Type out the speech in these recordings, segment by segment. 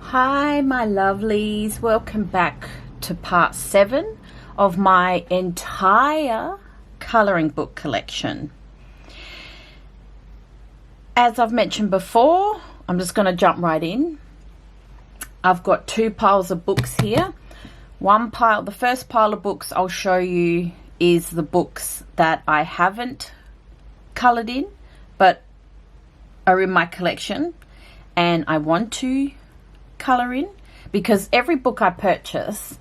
Hi my lovelies, welcome back to part 7 of my entire colouring book collection. As I've mentioned before, I'm just going to jump right in. I've got 2 piles of books here. One pile, the first pile of books I'll show you is the books that I haven't coloured in but are in my collection and I want to colour in, because every book I purchase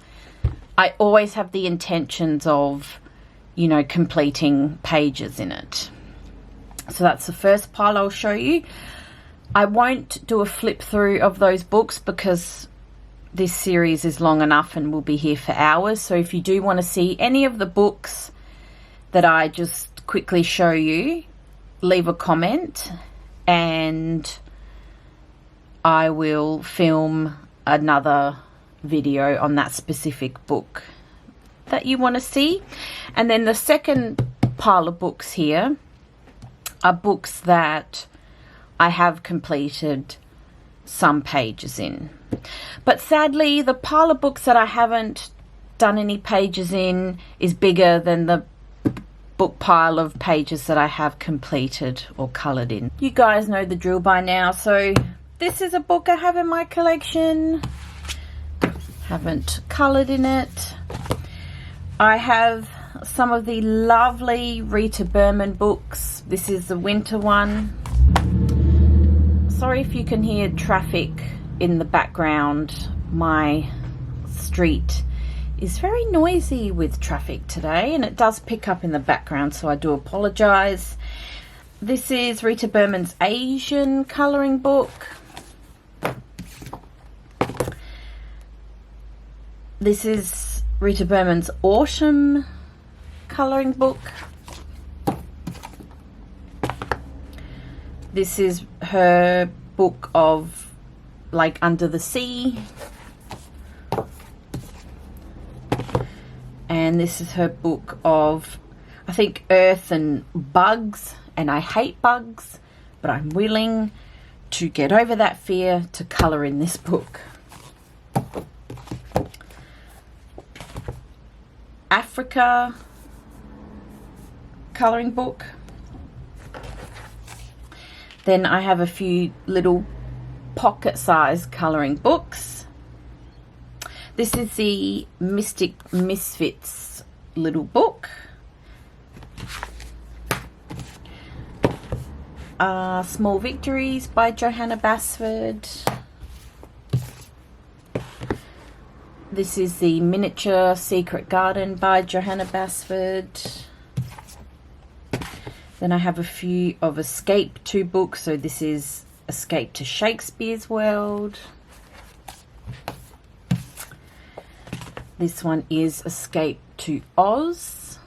I always have the intentions of, you know, completing pages in it. So that's the first pile I'll show you. I won't do a flip through of those books because this series is long enough and we'll be here for hours. So if you do want to see any of the books that I just quickly show you, leave a comment and I will film another video on that specific book that you want to see. And then the second pile of books here are books that I have completed some pages in. But sadly, the pile of books that I haven't done any pages in is bigger than the book pile of pages that I have completed or coloured in. You guys know the drill by now. So this is a book I have in my collection. Haven't coloured in it. I have some of the lovely Rer Burman books. This is the winter one. Sorry if you can hear traffic in the background. My street is very noisy with traffic today and it does pick up in the background, so I do apologise. This is Rer Burman's Asian colouring book. This is Rer Burman's Autumn colouring book. This is her book of like Under the Sea. And this is her book of, I think, Earth and Bugs. And I hate bugs, but I'm willing to get over that fear to colour in this book. Africa colouring book. Then I have a few little pocket-sized colouring books. This is the Mystic Misfits little book. Small Victories by Johanna Basford. This is the Miniature Secret Garden by Johanna Basford. Then I have a few of Escape to books. So this is Escape to Shakespeare's World. This one is Escape to Oz.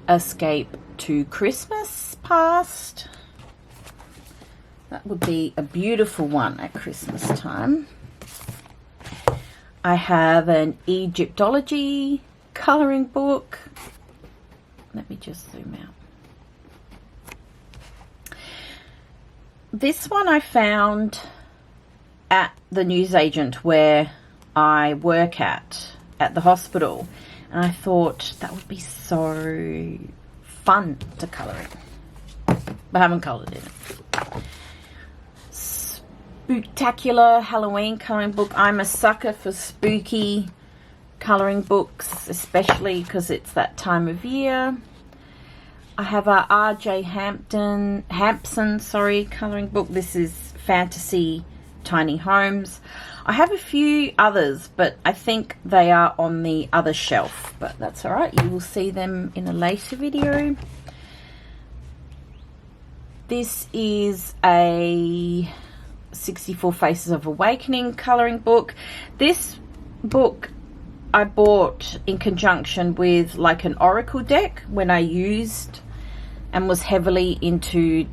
Escape to Christmas Past. That would be a beautiful one at Christmas time. I have an Egyptology colouring book. Let me just zoom out. This one I found at the newsagent where I work at the hospital. And I thought that would be so fun to colour in. But I haven't coloured in it. Spooktacular Halloween colouring book. I'm a sucker for spooky colouring books, especially because it's that time of year. I have a R.J. Hampson colouring book. This is Fantasy Tiny Homes. I have a few others, but I think they are on the other shelf, but that's all right. You will see them in a later video. This is a 64 Faces of Awakening colouring book. This book I bought in conjunction with like an oracle deck when I used and was heavily into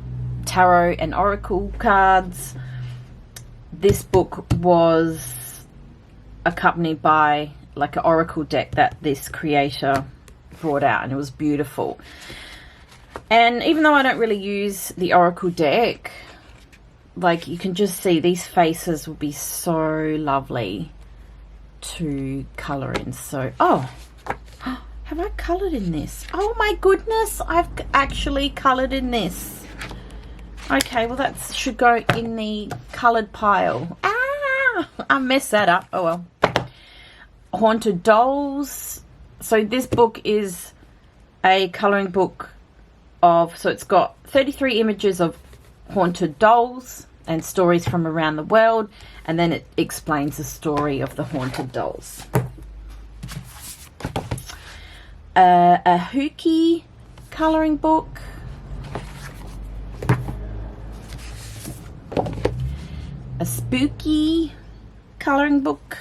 tarot and oracle cards. This book was accompanied by like an oracle deck that this creator brought out, and it was beautiful. And even though I don't really use the Oracle deck, like you can just see these faces will be so lovely to colour in. So, oh, have I coloured in this? Oh my goodness, I've actually coloured in this. Okay, well that should go in the coloured pile. Ah, I messed that up. Oh well. Haunted Dolls. So this book is a colouring book of, so it's got 33 images of haunted dolls and stories from around the world, and then it explains the story of the haunted dolls. A Hookie colouring book. A Spooky colouring book.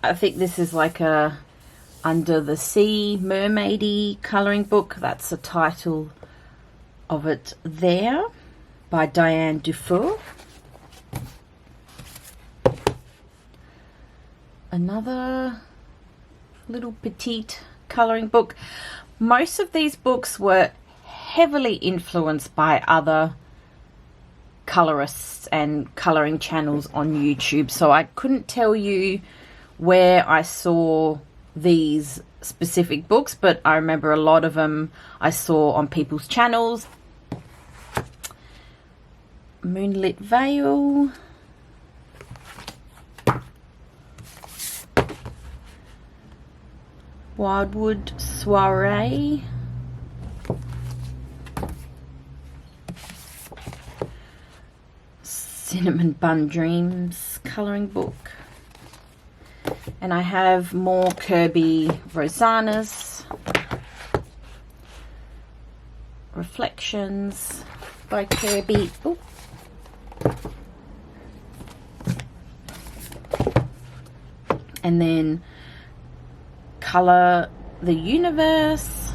I think this is like a Under the Sea mermaidy colouring book. That's the title of it there, by Diane Dufour. Another little petite colouring book. Most of these books were heavily influenced by other colorists and colouring channels on YouTube, so I couldn't tell you where I saw these specific books, but I remember a lot of them I saw on people's channels. Moonlit Veil. Wildwood Soiree. Cinnamon Bun Dreams colouring book. And I have more Kirby Rosanas. Reflections by Kirby. Ooh. And then Colour the Universe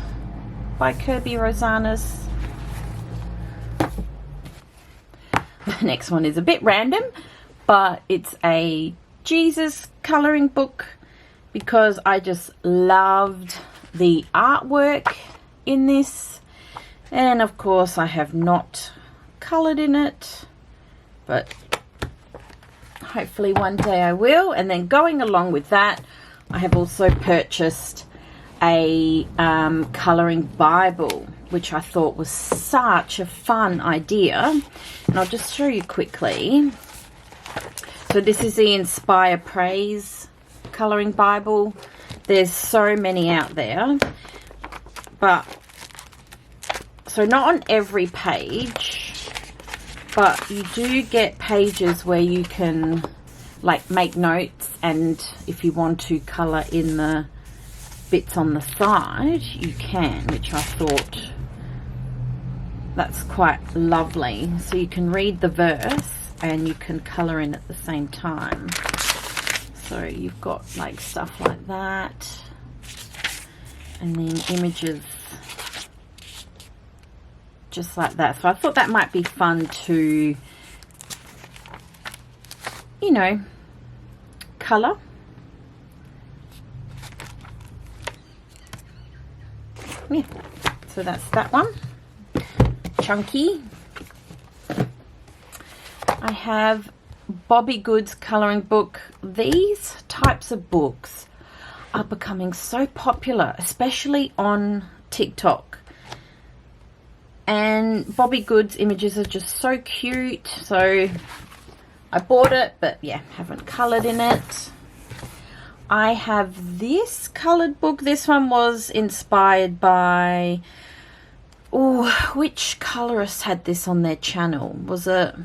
by Kirby Rosanas. The next one is a bit random, but it's a Jesus colouring book because I just loved the artwork in this, and of course I have not coloured in it, but hopefully one day I will. And then going along with that, I have also purchased a colouring Bible, which I thought was such a fun idea, and I'll just show you quickly. So this is the Inspire Praise colouring Bible. There's so many out there, but so not on every page, but you do get pages where you can like make notes, and if you want to colour in the bits on the side you can, which I thought that's quite lovely. So you can read the verse and you can colour in at the same time. So you've got like stuff like that, and then images just like that. So I thought that might be fun to, you know, colour. Yeah, so that's that one. Chunky. I have Bobby Good's colouring book. These types of books are becoming so popular, especially on TikTok. And Bobby Good's images are just so cute. So I bought it, but yeah, haven't coloured in it. I have this coloured book. This one was inspired by, oh, which colourist had this on their channel? Was it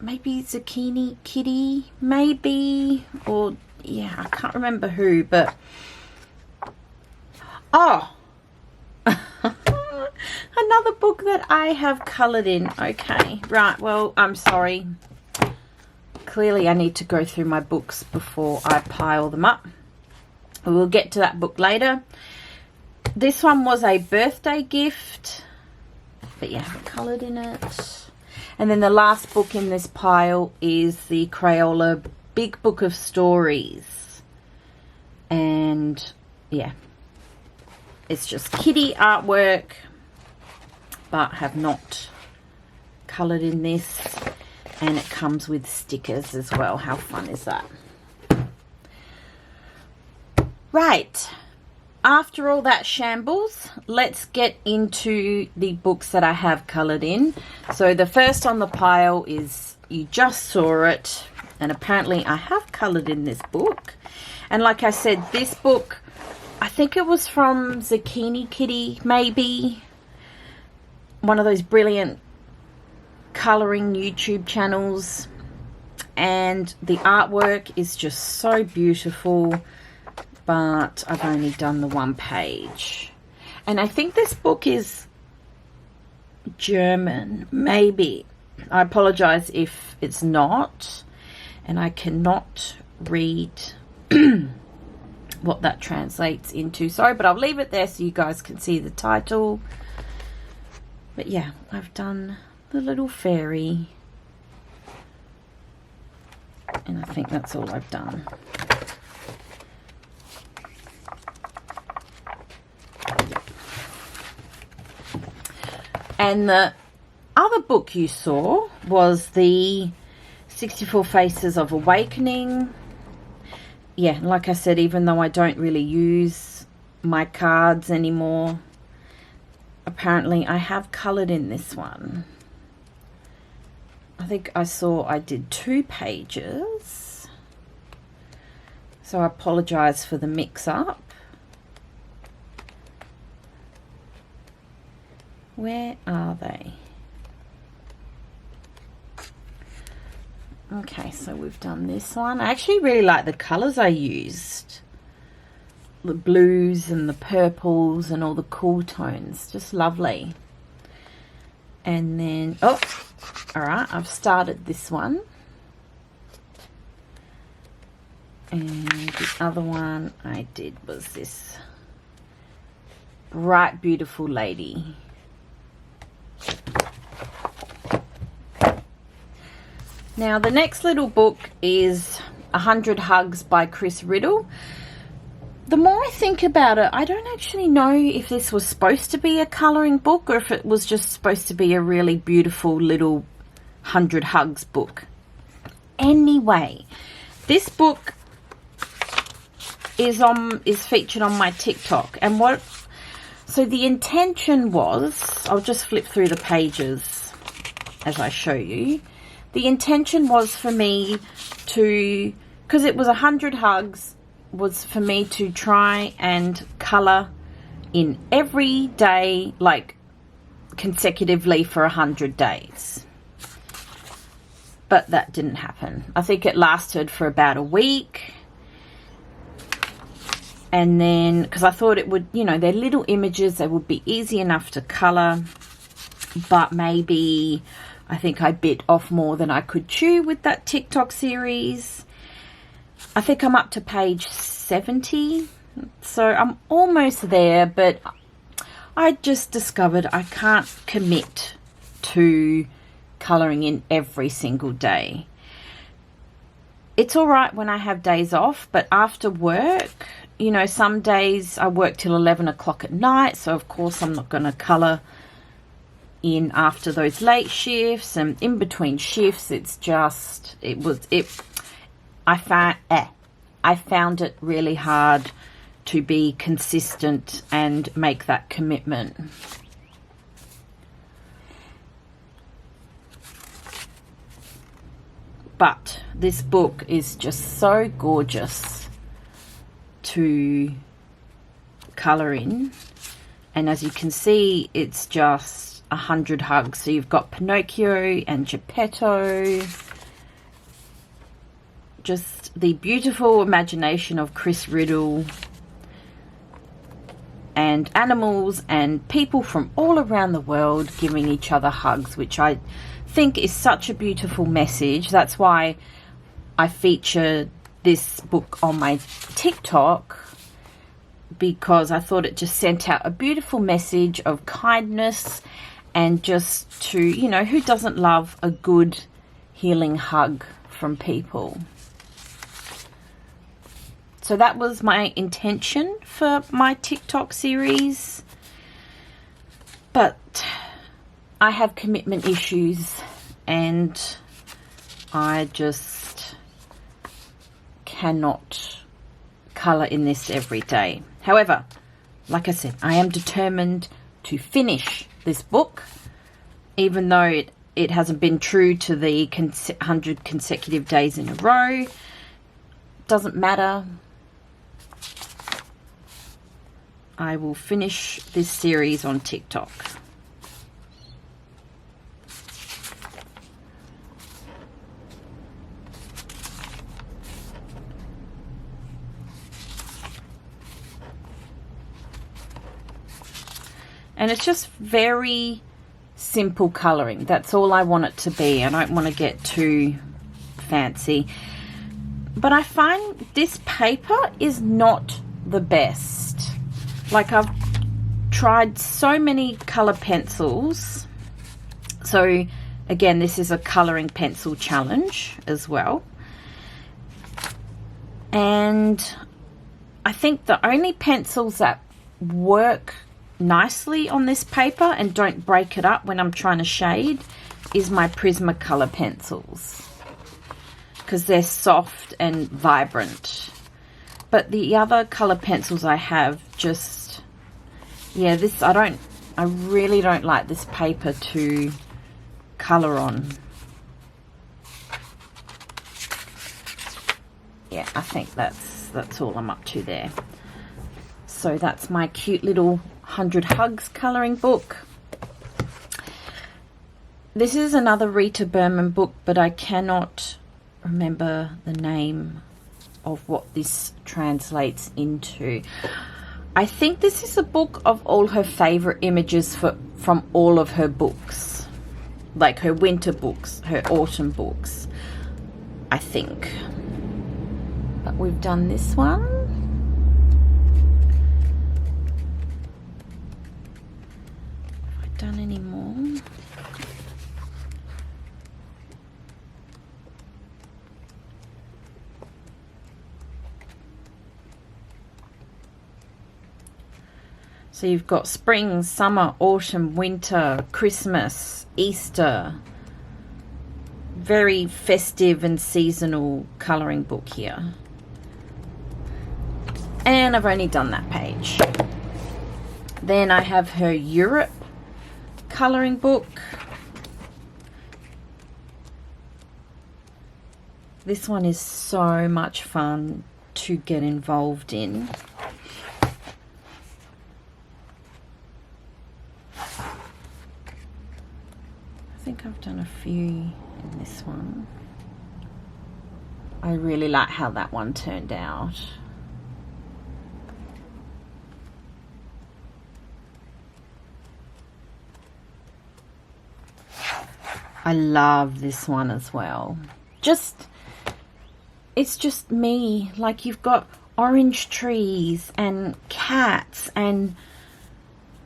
maybe Zucchini Kitty, maybe? Or, yeah, I can't remember who, but, oh, another book that I have coloured in. Okay, right, well, I'm sorry. Clearly I need to go through my books before I pile them up. We'll get to that book later. This one was a birthday gift, but yeah, I haven't coloured in it. And then the last book in this pile is the Crayola big book of stories. And yeah, it's just kitty artwork, but have not coloured in this. And it comes with stickers as well. How fun is that? Right. After all that shambles, let's get into the books that I have coloured in. So the first on the pile is, you just saw it, and apparently I have coloured in this book. And like I said, this book, I think it was from Zucchini Kitty, maybe. One of those brilliant colouring YouTube channels. And the artwork is just so beautiful. But I've only done the one page. And I think this book is German, maybe. I apologize if it's not. And I cannot read what that translates into. Sorry, but I'll leave it there so you guys can see the title. But yeah, I've done the little fairy. And I think that's all I've done. And the other book you saw was the 64 Faces of Awakening. Yeah, like I said, even though I don't really use my cards anymore, apparently I have coloured in this one. I think I saw I did 2 pages. So I apologise for the mix-up. Where are they? Okay, so we've done this one. I actually really like the colours I used. The blues and the purples and all the cool tones. Just lovely. And then, oh, alright, I've started this one. And the other one I did was this bright, beautiful lady. Now the next little book is 100 Hugs by Riddle. The more I think about it, I don't actually know if this was supposed to be a colouring book or if it was just supposed to be a really beautiful little 100 Hugs book. Anyway, this book is featured on my TikTok, and so the intention was, I'll just flip through the pages as I show you. The intention was for me to, because it was 100 hugs, was for me to try and colour in every day, like consecutively for 100 days. But that didn't happen. I think it lasted for about a week. And then, because I thought it would, you know, they're little images, they would be easy enough to colour. But maybe I think I bit off more than I could chew with that TikTok series. I think I'm up to page 70. So I'm almost there, but I just discovered I can't commit to colouring in every single day. It's all right when I have days off, but after work, you know, some days I work till 11 o'clock at night, so of course I'm not going to colour in after those late shifts, and in between shifts it's just, I found it really hard to be consistent and make that commitment. But this book is just so gorgeous to colour in, and as you can see, it's just 100 hugs. So you've got Pinocchio and Geppetto, just the beautiful imagination of Riddle, and animals and people from all around the world giving each other hugs, which I think is such a beautiful message. That's why I feature this book on my TikTok, because I thought it just sent out a beautiful message of kindness, and just to, you know, who doesn't love a good healing hug from people? So that was my intention for my TikTok series. But I have commitment issues and I just cannot colour in this every day. However, like I said, I am determined to finish this book, even though it hasn't been true to the 100 consecutive days in a row. Doesn't matter. I will finish this series on TikTok. And it's just very simple colouring. That's all I want it to be. I don't want to get too fancy. But I find this paper is not the best. Like, I've tried so many colour pencils. So, again, this is a colouring pencil challenge as well. And I think the only pencils that work nicely on this paper and don't break it up when I'm trying to shade is my Prismacolor pencils, because they're soft and vibrant. But the other color pencils I have just, yeah, this I really don't like this paper to color on. Yeah, I think that's all I'm up to there. So that's my cute little 100 Hugs colouring book. This is another Rer Burman book, but I cannot remember the name of what this translates into. I think this is a book of all her favourite images from all of her books. Like her winter books, her autumn books, I think. But we've done this one. Done any more? So you've got spring, summer, autumn, winter, Christmas, Easter. Very festive and seasonal colouring book here. And I've only done that page. Then I have her Europe colouring book. This one is so much fun to get involved in. I think I've done a few in this one. I really like how that one turned out. I love this one as well. It's just me. Like, you've got orange trees and cats and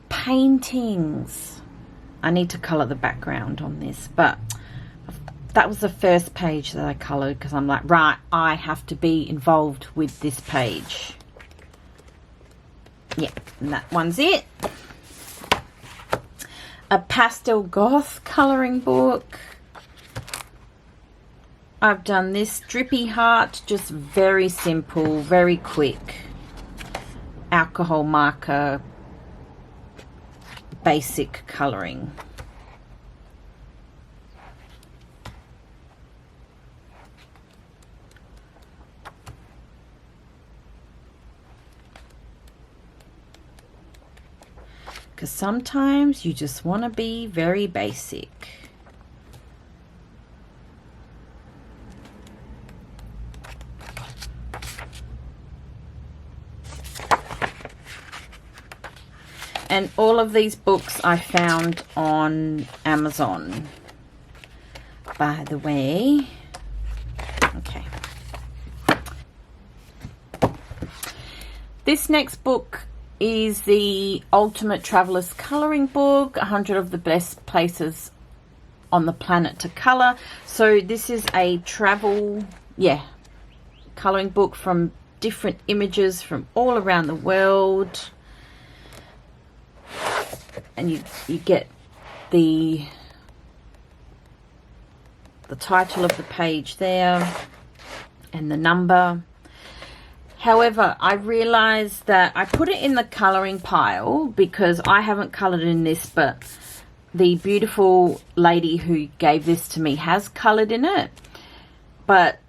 paintings. I need to colour the background on this, but that was the first page that I coloured because I'm like, right, I have to be involved with this page. Yeah, and that one's it. A pastel goth colouring book. I've done this Drippy Heart, just very simple, very quick. Alcohol marker, basic colouring. Because sometimes you just want to be very basic. And all of these books I found on Amazon, by the way. Okay. This next book is the Ultimate Traveler's Colouring Book, 100 of the Best Places on the Planet to Colour. So this is a travel, colouring book from different images from all around the world. And you get the title of the page there and the number. However, I realized that I put it in the coloring pile because I haven't colored in this, but the beautiful lady who gave this to me has colored in it. But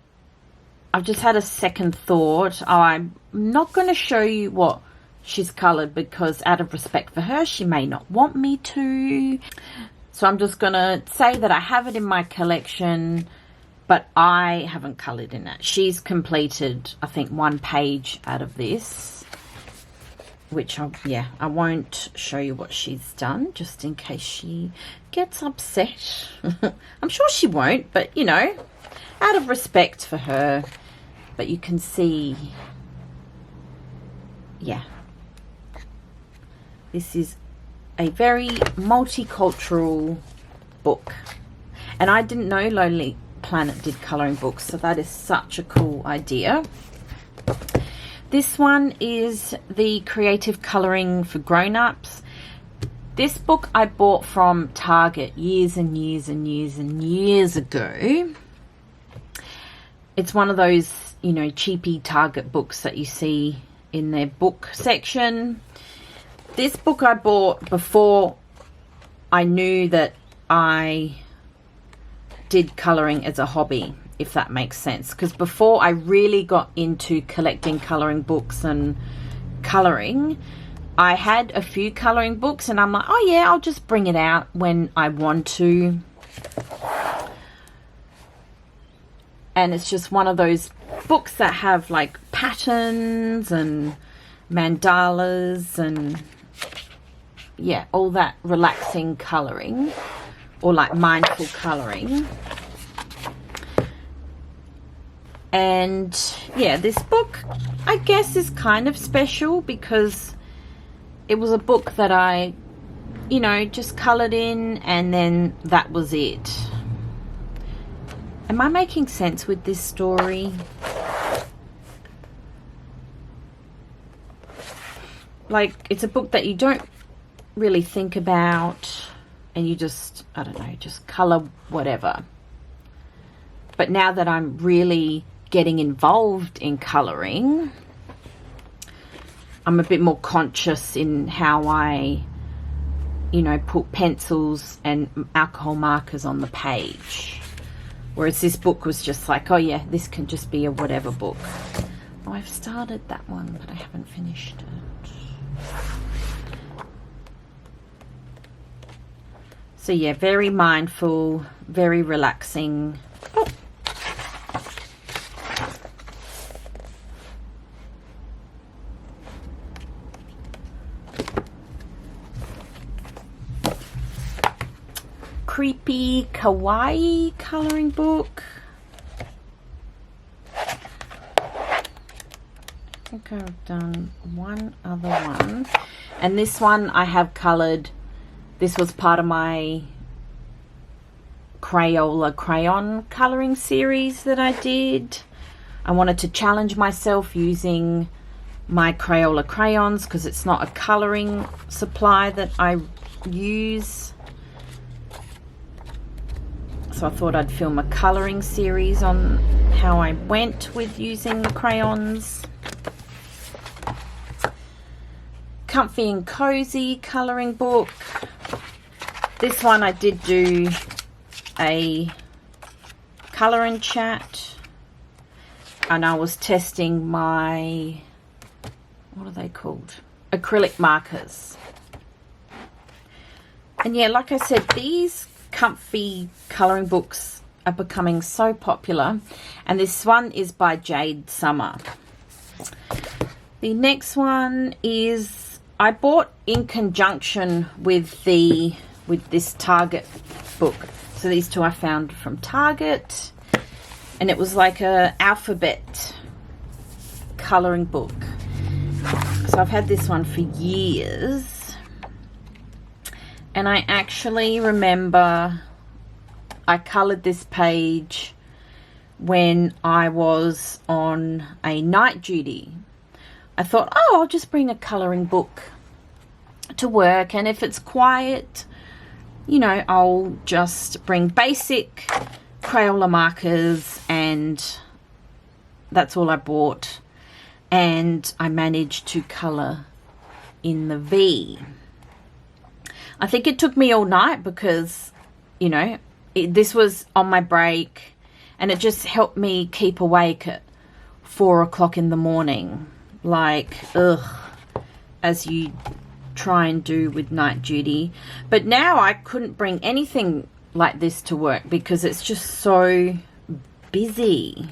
I've just had a second thought. I'm not going to show you what she's colored because out of respect for her, she may not want me to. So I'm just going to say that I have it in my collection, but I haven't colored in it. She's completed, I think, 1 page out of this, which I won't show you what she's done just in case she gets upset. I'm sure she won't, but you know, out of respect for her. But you can see, yeah, this is a very multicultural book. And I didn't know Lonely Planet did colouring books, so that is such a cool idea. This one is the Creative Colouring for Grown-Ups. This book I bought from Target years and years and years and years ago. It's one of those, you know, cheapy Target books that you see in their book section. This book I bought before I knew that I did colouring as a hobby, if that makes sense. Because before I really got into collecting colouring books and colouring, I had a few colouring books and I'm like, oh yeah, I'll just bring it out when I want to. And it's just one of those books that have like patterns and mandalas and yeah, all that relaxing colouring or like mindful colouring. And yeah, this book I guess is kind of special because it was a book that I, you know, just coloured in and then that was it. Am I making sense with this story? Like, it's a book that you don't really think about and you just, I don't know, just colour whatever. But now that I'm really getting involved in colouring, I'm a bit more conscious in how I, you know, put pencils and alcohol markers on the page. Whereas this book was just like, oh yeah, this can just be a whatever book. Oh, I've started that one, but I haven't finished it. So yeah, very mindful, very relaxing. Oh. Creepy Kawaii colouring book. I think I've done one other one. And this one I have coloured. This was part of my Crayola crayon colouring series that I did. I wanted to challenge myself using my Crayola crayons because it's not a colouring supply that I use. So I thought I'd film a colouring series on how I went with using the crayons. Comfy and Cozy colouring book. This one I did do a colour and chat. And I was testing my, what are they called? Acrylic markers. And yeah, like I said, these comfy colouring books are becoming so popular, and this one is by Jade Summer. The next one is I bought in conjunction with this Target book. So these two I found from Target, and it was like a alphabet colouring book. So I've had this one for years. And I actually remember I coloured this page when I was on a night duty. I thought, oh, I'll just bring a colouring book to work, and if it's quiet, you know, I'll just bring basic Crayola markers, and that's all I bought. And I managed to colour in the V. I think it took me all night because, you know, this was on my break, and it just helped me keep awake at 4 o'clock in the morning. Like, ugh, as you try and do with night duty. But now I couldn't bring anything like this to work because it's just so busy.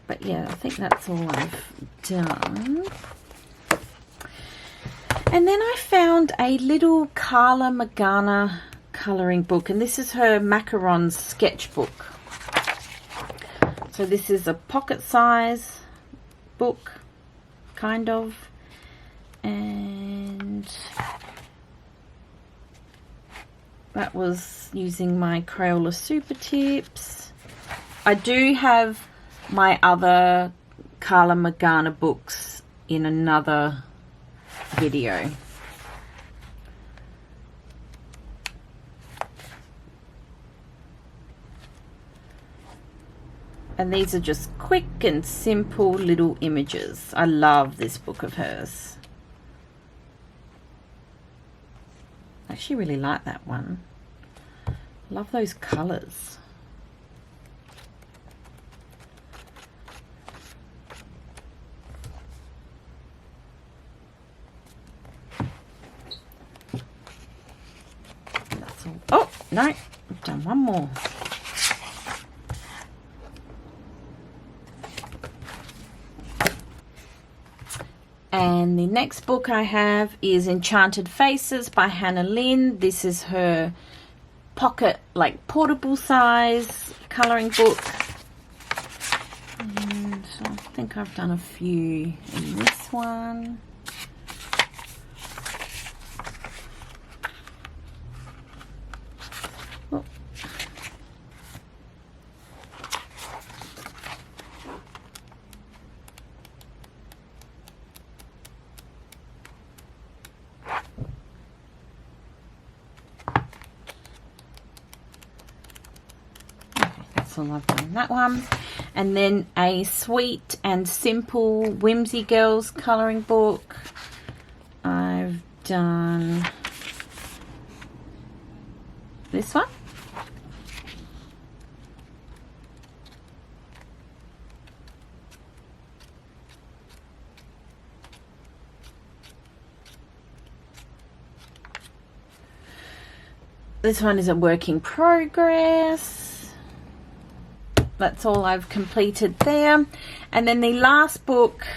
But yeah, I think that's all I've done. And then I found a little Carla Magana colouring book, and this is her Macaron Sketchbook. So this is a pocket size book, kind of, and that was using my Crayola Super Tips. I do have my other Carla Magana books in another video. And these are just quick and simple little images. I love this book of hers. I actually really like that one. Love those colours. That's all. Oh, no, I've done one more. And the next book I have is Enchanted Faces by Hannah Lynn. This is her pocket, like portable size colouring book. And I think I've done a few in this one. Oh. So I've done that one, and then a sweet and simple Whimsy Girls colouring book. I've done this one. This one is a work in progress. That's all I've completed there. And then the last book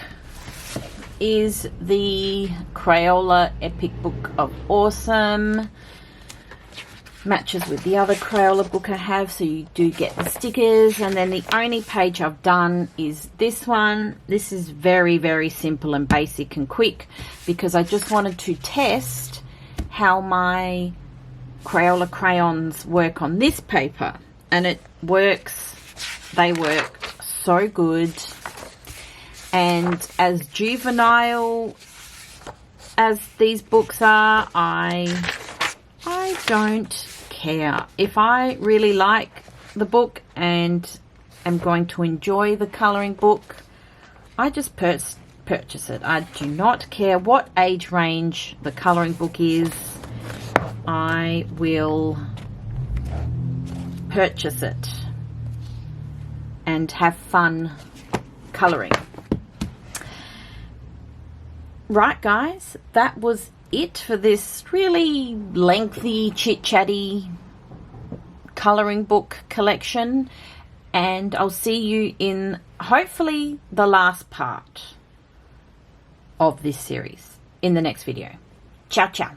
is the Crayola Epic Book of Awesome. Matches with the other Crayola book I have, so you do get the stickers. And then the only page I've done is this one. This is very, very simple and basic and quick because I just wanted to test how my Crayola crayons work on this paper. And it works. They work so good, and as juvenile as these books are, I don't care. If I really like the book and am going to enjoy the colouring book, I just purchase it. I do not care what age range the colouring book is. I will purchase it and have fun colouring. Right, guys, that was it for this really lengthy, chit-chatty colouring book collection, and I'll see you in hopefully the last part of this series in the next video. Ciao, ciao.